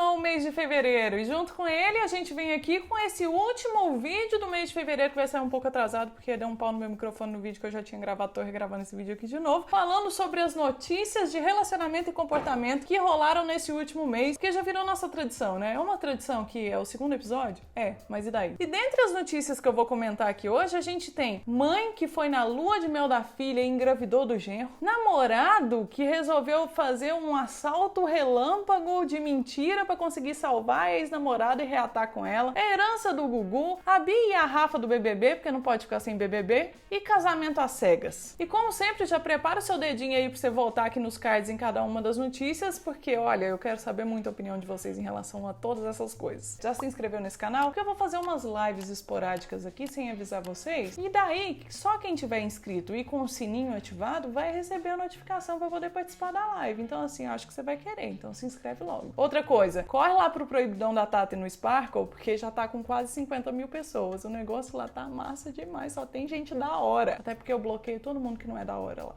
terminou o mês de fevereiro e junto com ele a gente vem aqui com esse último vídeo do mês de fevereiro, que vai sair um pouco atrasado porque deu um pau no meu microfone no vídeo que eu já tinha gravado, tô regravando esse vídeo aqui de novo, falando sobre as notícias de relacionamento e comportamento que rolaram nesse último mês, que já virou nossa tradição, né? É uma tradição que é o segundo episódio? É, mas e daí? E dentre as notícias que eu vou comentar aqui hoje, a gente tem mãe que foi na lua de mel da filha e engravidou do genro, namorado que resolveu fazer um assalto relâmpago de mentira pra conseguir salvar a ex-namorada e reatar com ela, a herança do Gugu, a Bia e a Rafa do BBB, porque não pode ficar sem BBB, e casamento às cegas. E como sempre, já prepara o seu dedinho aí pra você voltar aqui nos cards em cada uma das notícias, porque olha, eu quero saber muito a opinião de vocês em relação a todas essas coisas. Já se inscreveu nesse canal? Porque eu vou fazer umas lives esporádicas aqui sem avisar vocês, e daí só quem tiver inscrito e com o sininho ativado vai receber a notificação para poder participar da live. Então assim, eu acho que você vai querer, então se inscreve logo. Outra coisa, corre lá pro Proibidão da Tati no Sparkle, porque já tá com quase 50 mil pessoas. O negócio lá tá massa demais, só tem gente da hora. Até porque eu bloqueio todo mundo que não é da hora lá.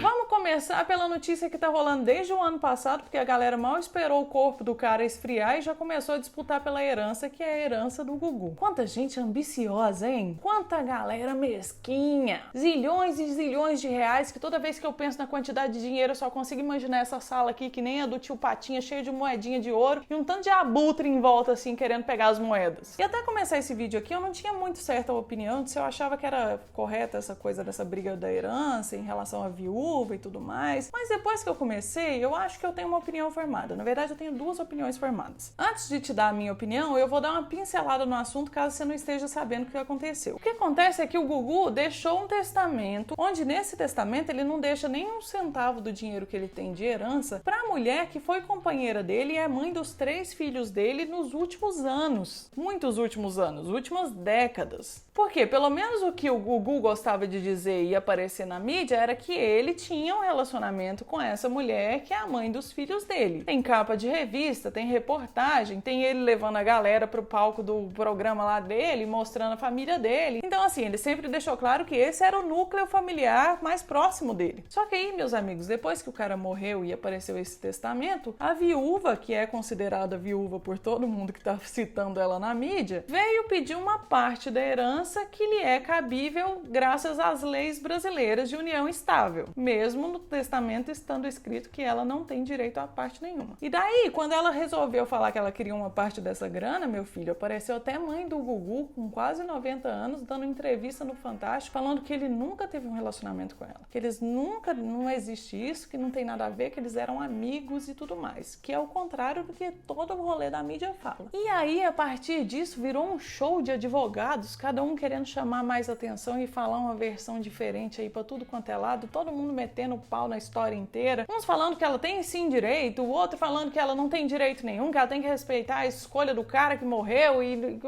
Vamos começar pela notícia que tá rolando desde o ano passado, porque a galera mal esperou o corpo do cara esfriar e já começou a disputar pela herança, que é a herança do Gugu. Quanta gente ambiciosa, hein? Quanta galera mesquinha! Zilhões e zilhões de reais, que toda vez que eu penso na quantidade de dinheiro eu só consigo imaginar essa sala aqui que nem a do tio Patinha, cheia de moedinha de ouro e um tanto de abutre em volta assim, querendo pegar as moedas. E até começar esse vídeo aqui eu não tinha muito certa opinião de se eu achava que era correta essa coisa dessa briga da herança em relação à viúva e tudo mais, mas depois que eu comecei, eu acho que eu tenho uma opinião formada. Na verdade, eu tenho duas opiniões formadas. Antes de te dar a minha opinião, eu vou dar uma pincelada no assunto caso você não esteja sabendo o que aconteceu. O que acontece é que o Gugu deixou um testamento, onde nesse testamento ele não deixa nem um centavo do dinheiro que ele tem de herança para a mulher que foi companheira dele e é mãe dos 3 filhos dele nos últimos anos. Muitos últimos anos, últimas décadas. Por quê? Pelo menos o que o Gugu gostava de dizer e aparecer na mídia era que ele tinha um relacionamento com essa mulher que é a mãe dos filhos dele. Tem capa de revista, tem reportagem, tem ele levando a galera pro palco do programa lá dele, mostrando a família dele. Então assim, ele sempre deixou claro que esse era o núcleo familiar mais próximo dele. Só que aí, meus amigos, depois que o cara morreu e apareceu esse testamento, a viúva, que é considerada viúva por todo mundo que tá citando ela na mídia, veio pedir uma parte da herança que lhe é cabível graças às leis brasileiras de união estável, mesmo no testamento estando escrito que ela não tem direito a parte nenhuma. E daí, quando ela resolveu falar que ela queria uma parte dessa grana, meu filho, apareceu até a mãe do Gugu, com quase 90 anos, dando entrevista no Fantástico, falando que ele nunca teve um relacionamento com ela, que eles nunca, não existe isso, que não tem nada a ver, que eles eram amigos e tudo mais, que é o contrário do que todo o rolê da mídia fala. E aí, a partir disso, virou um show de advogados, cada um querendo chamar mais atenção e falar uma versão diferente aí pra tudo quanto é lado, todo mundo metendo pau na história inteira. Uns falando que ela tem sim direito, o outro falando que ela não tem direito nenhum, que ela tem que respeitar a escolha do cara que morreu e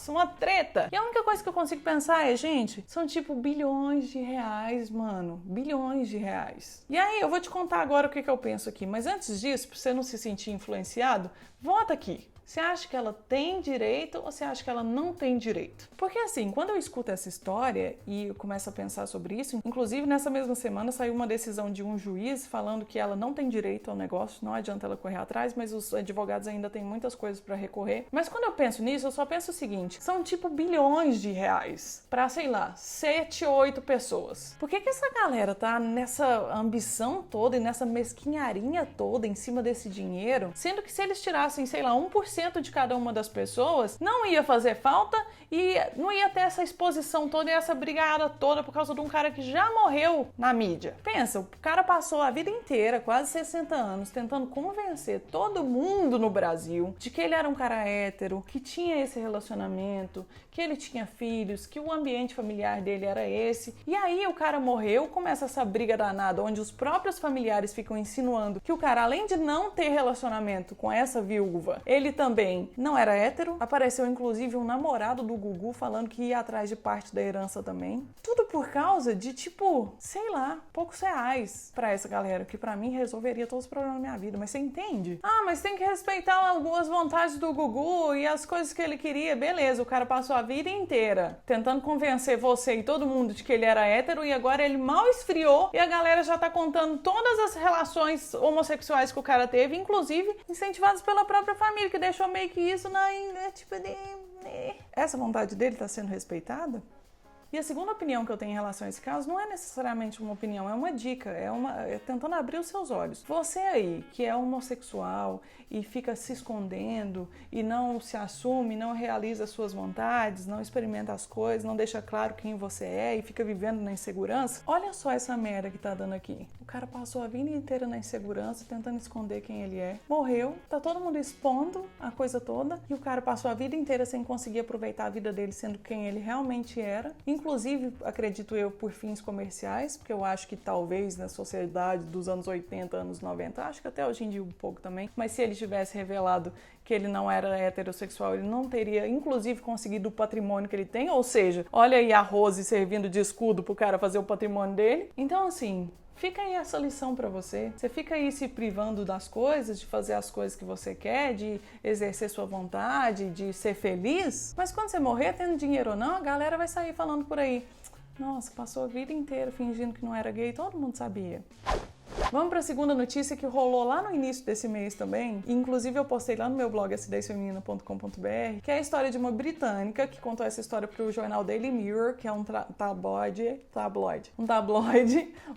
uma treta. E a única coisa que eu consigo pensar é, gente, são tipo bilhões de reais, mano. Bilhões de reais. E aí, eu vou te contar agora o que eu penso aqui, mas antes disso, pra você não se sentir influenciado, vota aqui. Você acha que ela tem direito ou você acha que ela não tem direito? Porque assim, quando eu escuto essa história e eu começo a pensar sobre isso, inclusive nessa mesma semana saiu uma decisão de um juiz falando que ela não tem direito ao negócio, não adianta ela correr atrás, mas os advogados ainda têm muitas coisas para recorrer. Mas quando eu penso nisso, eu só penso o seguinte, são tipo bilhões de reais para, sei lá, 7, 8 pessoas. Por que essa galera tá nessa ambição toda e nessa mesquinharia toda em cima desse dinheiro, sendo que se eles tirassem, sei lá, 1% de cada uma das pessoas, não ia fazer falta e não ia ter essa exposição toda e essa brigada toda por causa de um cara que já morreu na mídia. Pensa, o cara passou a vida inteira, quase 60 anos, tentando convencer todo mundo no Brasil de que ele era um cara hétero, que tinha esse relacionamento, que ele tinha filhos, que o ambiente familiar dele era esse. E aí o cara morreu, começa essa briga danada, onde os próprios familiares ficam insinuando que o cara, além de não ter relacionamento com essa viúva, ele também não era hétero. Apareceu inclusive um namorado do Gugu falando que ia atrás de parte da herança também. Tudo por causa de, tipo, sei lá, poucos reais pra essa galera, que pra mim resolveria todos os problemas da minha vida. Mas você entende? Ah, mas tem que respeitar algumas vontades do Gugu e as coisas que ele queria. Beleza, o cara passou a vida inteira tentando convencer você e todo mundo de que ele era hétero e agora ele mal esfriou e a galera já tá contando todas as relações homossexuais que o cara teve, inclusive incentivadas pela própria família, que deixou meio que isso na... tipo, essa vontade dele tá sendo respeitada? E a segunda opinião que eu tenho em relação a esse caso não é necessariamente uma opinião, é uma dica, é tentando abrir os seus olhos. Você aí, que é homossexual e fica se escondendo e não se assume, não realiza as suas vontades, não experimenta as coisas, não deixa claro quem você é e fica vivendo na insegurança, olha só essa merda que tá dando aqui. O cara passou a vida inteira na insegurança, tentando esconder quem ele é. Morreu, tá todo mundo expondo a coisa toda e o cara passou a vida inteira sem conseguir aproveitar a vida dele sendo quem ele realmente era. Inclusive, acredito eu, por fins comerciais, porque eu acho que talvez na sociedade dos anos 80, anos 90, acho que até hoje em dia um pouco também, mas se ele tivesse revelado que ele não era heterossexual, ele não teria, inclusive, conseguido o patrimônio que ele tem, ou seja, olha aí a Rose servindo de escudo pro cara fazer o patrimônio dele. Então, assim, fica aí essa lição pra você. Você fica aí se privando das coisas, de fazer as coisas que você quer, de exercer sua vontade, de ser feliz. Mas quando você morrer, tendo dinheiro ou não, a galera vai sair falando por aí: nossa, passou a vida inteira fingindo que não era gay, todo mundo sabia. Vamos para a segunda notícia que rolou lá no início desse mês também. Inclusive eu postei lá no meu blog acidezfeminina.com.br, que é a história de uma britânica que contou essa história para o jornal Daily Mirror, que é um tabloide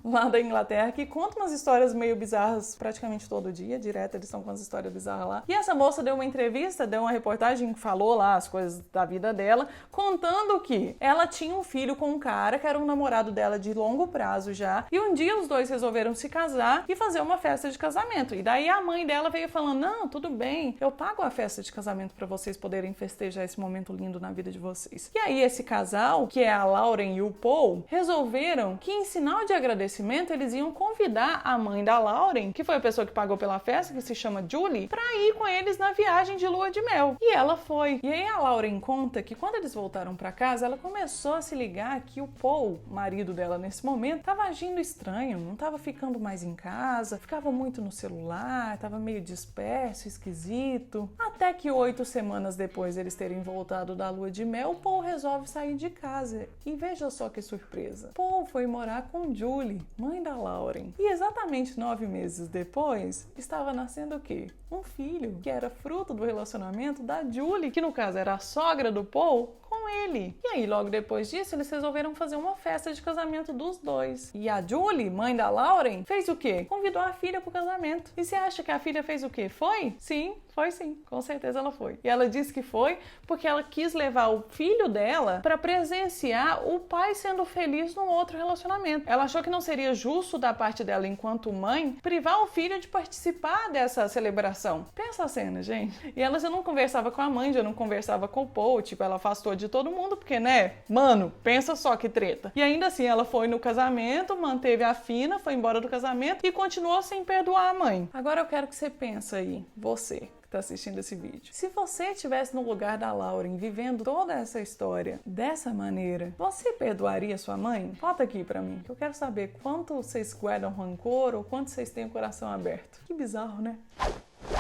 lá da Inglaterra, que conta umas histórias meio bizarras praticamente todo dia, direto eles estão com as histórias bizarras lá. E essa moça deu uma entrevista, deu uma reportagem, falou lá as coisas da vida dela, contando que ela tinha um filho com um cara que era um namorado dela de longo prazo já, e um dia os dois resolveram se casar e fazer uma festa de casamento. E daí a mãe dela veio falando: não, tudo bem, eu pago a festa de casamento para vocês poderem festejar esse momento lindo na vida de vocês. E aí esse casal, que é a Lauren e o Paul, resolveram que em sinal de agradecimento eles iam convidar a mãe da Lauren, que foi a pessoa que pagou pela festa, que se chama Julie, para ir com eles na viagem de lua de mel. E ela foi. E aí a Lauren conta que quando eles voltaram para casa, ela começou a se ligar que o Paul, marido dela nesse momento, estava agindo estranho, não estava ficando mais em casa, ficava muito no celular, estava meio disperso, esquisito. Até que 8 semanas depois deles terem voltado da lua de mel, o Paul resolve sair de casa. E veja só que surpresa. Paul foi morar com Julie, mãe da Lauren. E exatamente 9 meses depois, estava nascendo o quê? Um filho, que era fruto do relacionamento da Julie, que no caso era a sogra do Paul, com ele. E aí, logo depois disso, eles resolveram fazer uma festa de casamento dos dois. E a Julie, mãe da Lauren, fez o quê? Convidou a filha pro casamento. E você acha que a filha fez o quê? Foi? Sim, foi sim. Com certeza ela foi. E ela disse que foi porque ela quis levar o filho dela para presenciar o pai sendo feliz num outro relacionamento. Ela achou que não seria justo da parte dela, enquanto mãe, privar o filho de participar dessa celebração. Pensa a cena, gente. E ela já não conversava com a mãe, já não conversava com o Paul, tipo, ela afastou de todo mundo, porque, né, mano, pensa só que treta. E ainda assim, ela foi no casamento, manteve a fina, foi embora do casamento e continuou sem perdoar a mãe. Agora eu quero que você pense aí, você que tá assistindo esse vídeo. Se você estivesse no lugar da Lauren, vivendo toda essa história dessa maneira, você perdoaria sua mãe? Conta aqui pra mim, que eu quero saber quanto vocês guardam rancor ou quanto vocês têm o coração aberto. Que bizarro, né?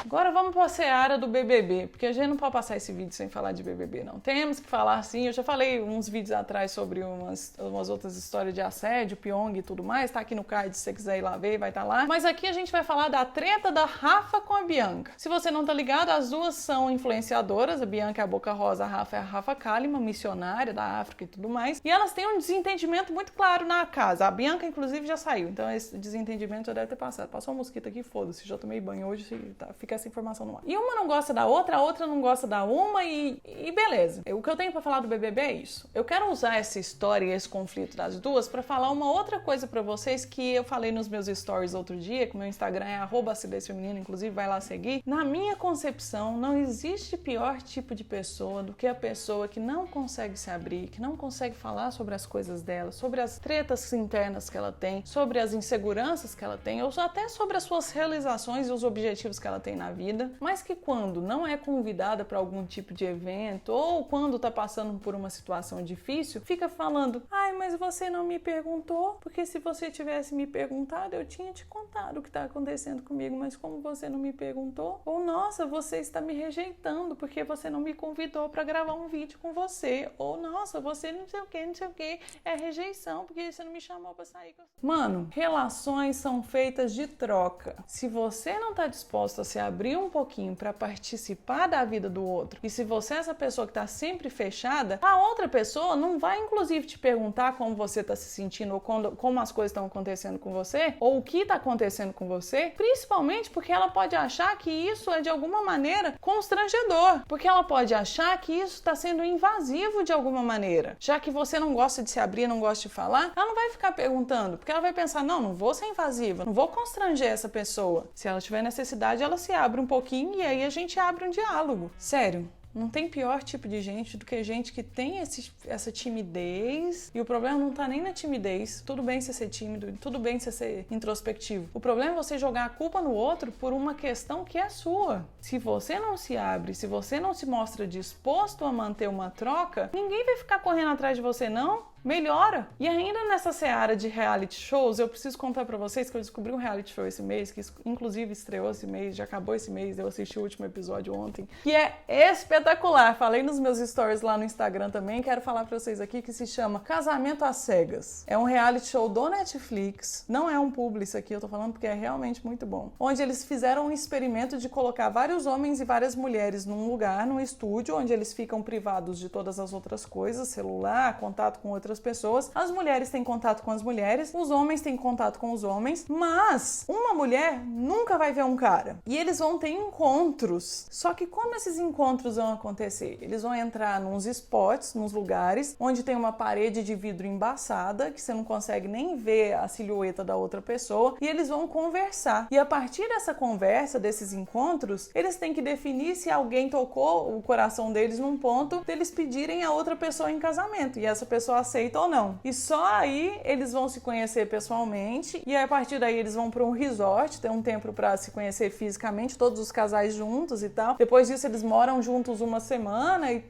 Agora vamos para a seara do BBB, porque a gente não pode passar esse vídeo sem falar de BBB, não. Temos que falar sim, eu já falei uns vídeos atrás sobre umas outras histórias de assédio, Pyong e tudo mais, tá aqui no card se você quiser ir lá ver, vai estar lá. Mas aqui a gente vai falar da treta da Rafa com a Bianca. Se você não tá ligado, as duas são influenciadoras, a Bianca é a Boca Rosa, a Rafa é a Rafa Kalimann, missionária da África e tudo mais. E elas têm um desentendimento muito claro na casa. A Bianca, inclusive, já saiu, então esse desentendimento já deve ter passado. Passou um mosquito aqui, foda-se, já tomei banho hoje, tá, fica essa informação no ar. E uma não gosta da outra, a outra não gosta da uma e beleza. O que eu tenho pra falar do BBB é isso. Eu quero usar essa história e esse conflito das duas pra falar uma outra coisa pra vocês que eu falei nos meus stories outro dia, que o meu Instagram é @acidezfeminina, inclusive vai lá seguir. Na minha concepção, não existe pior tipo de pessoa do que a pessoa que não consegue se abrir, que não consegue falar sobre as coisas dela, sobre as tretas internas que ela tem, sobre as inseguranças que ela tem, ou até sobre as suas realizações e os objetivos que ela tem na na vida, mas que quando não é convidada para algum tipo de evento ou quando tá passando por uma situação difícil, fica falando: ai, mas você não me perguntou, porque se você tivesse me perguntado, eu tinha te contado o que tá acontecendo comigo, mas como você não me perguntou, ou nossa, você está me rejeitando porque você não me convidou para gravar um vídeo com você, ou nossa, você não sei o que, é rejeição porque você não me chamou para sair com... Mano, relações são feitas de troca. Se você não tá disposto a se abrir um pouquinho para participar da vida do outro, e se você é essa pessoa que tá sempre fechada, a outra pessoa não vai inclusive te perguntar como você tá se sentindo ou como as coisas estão acontecendo com você, ou o que tá acontecendo com você, principalmente porque ela pode achar que isso é de alguma maneira constrangedor, porque ela pode achar que isso está sendo invasivo de alguma maneira. Já que você não gosta de se abrir, não gosta de falar, ela não vai ficar perguntando, porque ela vai pensar: não vou ser invasiva, não vou constranger essa pessoa. Se ela tiver necessidade, ela se abre um pouquinho e aí a gente abre um diálogo. Sério. Não tem pior tipo de gente do que gente que tem essa timidez, e o problema não tá nem na timidez. Tudo bem você ser tímido, tudo bem você ser introspectivo. O problema é você jogar a culpa no outro por uma questão que é sua. Se você não se abre, se você não se mostra disposto a manter uma troca, ninguém vai ficar correndo atrás de você, não. Melhora. E ainda nessa seara de reality shows, eu preciso contar pra vocês que eu descobri um reality show esse mês, que inclusive estreou esse mês, já acabou esse mês, eu assisti o último episódio ontem, que é espetacular. Falei nos meus stories lá no Instagram também, quero falar pra vocês aqui, que se chama Casamento às Cegas. É um reality show do Netflix, não é um publi isso aqui, eu tô falando porque é realmente muito bom. Onde eles fizeram um experimento de colocar vários homens e várias mulheres num lugar, num estúdio, onde eles ficam privados de todas as outras coisas, celular, contato com outras pessoas. As mulheres têm contato com as mulheres, os homens têm contato com os homens, mas uma mulher nunca vai ver um cara. E eles vão ter encontros. Só que como esses encontros vão acontecer? Eles vão entrar nos spots, nos lugares, onde tem uma parede de vidro embaçada, que você não consegue nem ver a silhueta da outra pessoa, e eles vão conversar. E a partir dessa conversa, desses encontros, eles têm que definir se alguém tocou o coração deles num ponto deles pedirem a outra pessoa em casamento. E essa pessoa aceita ou não. E só aí eles vão se conhecer pessoalmente, e a partir daí eles vão para um resort, tem um tempo para se conhecer fisicamente, todos os casais juntos e tal. Depois disso eles moram juntos uma semana, e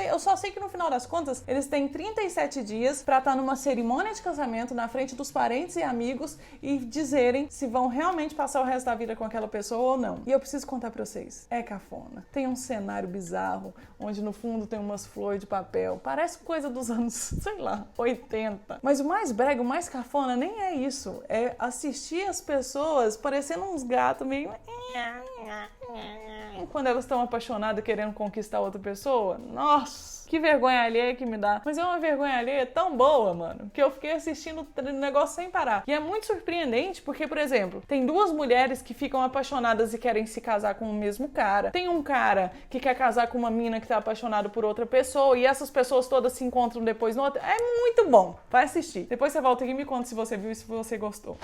eu só sei que no final das contas eles têm 37 dias para estar numa cerimônia de casamento na frente dos parentes e amigos e dizerem se vão realmente passar o resto da vida com aquela pessoa ou não. E eu preciso contar para vocês, é cafona. Tem um cenário bizarro, onde no fundo tem umas flores de papel, parece coisa dos anos, sei lá, 80. Mas o mais brega, o mais cafona nem é isso. É assistir as pessoas parecendo uns gatos meio... quando elas estão apaixonadas querendo conquistar outra pessoa. Nossa, que vergonha alheia que me dá. Mas é uma vergonha alheia tão boa, mano, que eu fiquei assistindo o negócio sem parar. E é muito surpreendente porque, por exemplo, tem duas mulheres que ficam apaixonadas e querem se casar com o mesmo cara. Tem um cara que quer casar com uma mina que tá apaixonado por outra pessoa, e essas pessoas todas se encontram depois no outro. É muito bom. Vai assistir. Depois você volta aqui e me conta se você viu e se você gostou.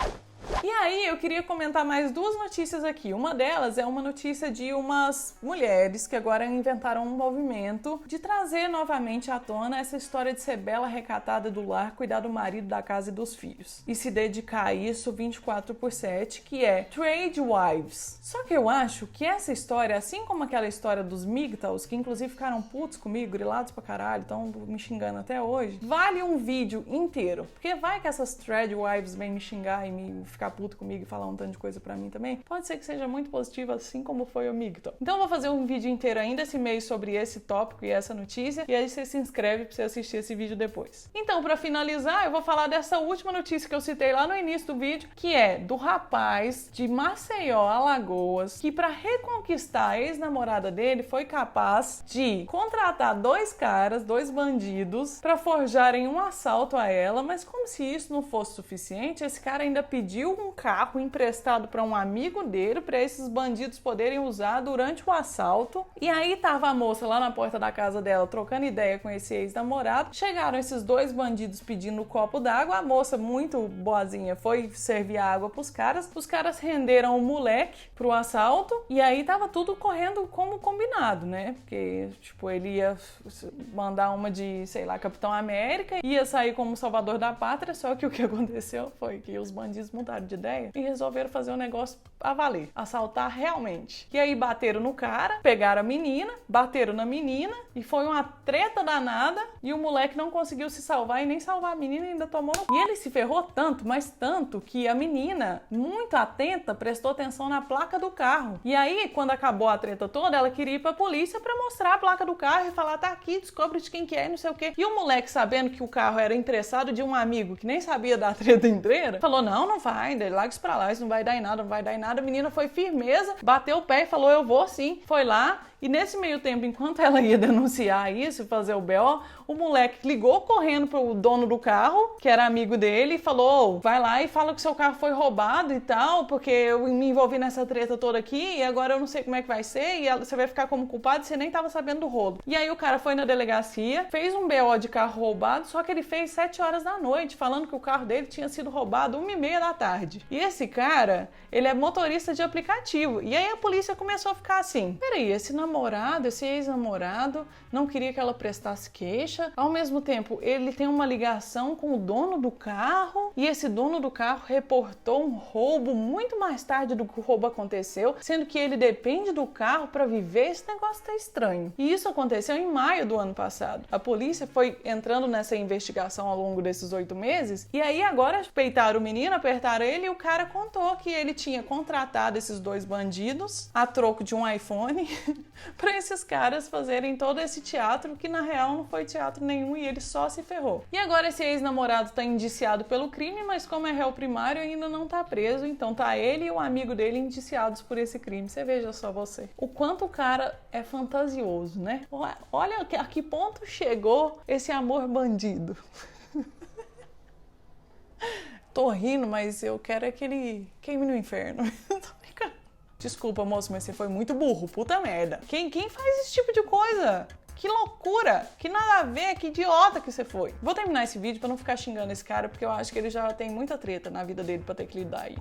E aí eu queria comentar mais duas notícias aqui. Uma delas é uma notícia de umas mulheres que agora inventaram um movimento de trazer novamente à tona essa história de ser bela, recatada do lar, cuidar do marido, da casa e dos filhos. E se dedicar a isso 24/7, que é Trade Wives. Só que eu acho que essa história, assim como aquela história dos MGTOWs, que inclusive ficaram putos comigo, grilados pra caralho, estão me xingando até hoje, vale um vídeo inteiro. Porque vai que essas Trade Wives vêm me xingar e me ficar puto comigo e falar um tanto de coisa pra mim também, pode ser que seja muito positivo, assim como foi o MGTOW. Então eu vou fazer um vídeo inteiro ainda esse mês sobre esse tópico e essa notícia, e aí você se inscreve pra você assistir esse vídeo depois. Então, pra finalizar, eu vou falar dessa última notícia que eu citei lá no início do vídeo, que é do rapaz de Maceió, Alagoas, que pra reconquistar a ex-namorada dele, foi capaz de contratar dois caras, dois bandidos, pra forjarem um assalto a ela, mas como se isso não fosse suficiente, esse cara ainda pediu um carro emprestado para um amigo dele, para esses bandidos poderem usar durante o assalto. E aí tava a moça lá na porta da casa dela trocando ideia com esse ex-namorado. Chegaram esses dois bandidos pedindo um copo d'água. A moça, muito boazinha, foi servir água pros caras. Os caras renderam o moleque pro assalto. E aí tava tudo correndo como combinado, né? Porque, tipo, ele ia mandar uma de, sei lá, Capitão América, ia sair como salvador da pátria. Só que o que aconteceu foi que os bandidos mudaram mudaram de ideia e resolveram fazer um negócio a valer, assaltar realmente. E aí bateram no cara, pegaram a menina, bateram na menina e foi uma treta danada e o moleque não conseguiu se salvar e nem salvar a menina, ainda tomou no... E ele se ferrou tanto, mas tanto, que a menina, muito atenta, prestou atenção na placa do carro. E aí, quando acabou a treta toda, ela queria ir pra polícia pra mostrar a placa do carro e falar, tá aqui, descobre de quem que é e não sei o quê. E o moleque, sabendo que o carro era emprestado de um amigo que nem sabia da treta inteira, falou, não vai, larga isso pra lá, isso não vai dar em nada, não vai dar em nada. A menina foi firmeza, bateu o pé e falou, eu vou sim. Foi lá. E nesse meio tempo, enquanto ela ia denunciar isso, fazer o BO, o moleque ligou correndo pro dono do carro, que era amigo dele, e falou, vai lá e fala que seu carro foi roubado e tal, porque eu me envolvi nessa treta toda aqui e agora eu não sei como é que vai ser e você vai ficar como culpado e você nem tava sabendo do rolo. E aí o cara foi na delegacia, fez um BO de carro roubado, só que ele fez 7 horas da noite, falando que o carro dele tinha sido roubado 1h30 da tarde. E esse cara, ele é motorista de aplicativo. E aí a polícia começou a ficar assim, peraí, esse ex-namorado não queria que ela prestasse queixa, ao mesmo tempo ele tem uma ligação com o dono do carro e esse dono do carro reportou um roubo muito mais tarde do que o roubo aconteceu, sendo que ele depende do carro para viver. Esse negócio tá estranho. E isso aconteceu em maio do ano passado. A polícia foi entrando nessa investigação ao longo desses 8 meses e aí agora peitaram o menino, apertaram ele e o cara contou que ele tinha contratado esses 2 bandidos a troco de um iPhone para esses caras fazerem todo esse teatro que na real não foi teatro nenhum e ele só se ferrou. E agora esse ex-namorado tá indiciado pelo crime, mas como é réu primário ainda não tá preso, então tá ele e o amigo dele indiciados por esse crime. Você veja só você. O quanto o cara é fantasioso, né? Olha a que ponto chegou esse amor bandido. Tô rindo, mas eu quero é que ele queime no inferno. Desculpa, moço, mas você foi muito burro. Puta merda. Quem faz esse tipo de coisa? Que loucura! Que nada a ver, que idiota que você foi. Vou terminar esse vídeo pra não ficar xingando esse cara, porque eu acho que ele já tem muita treta na vida dele pra ter que lidar aí.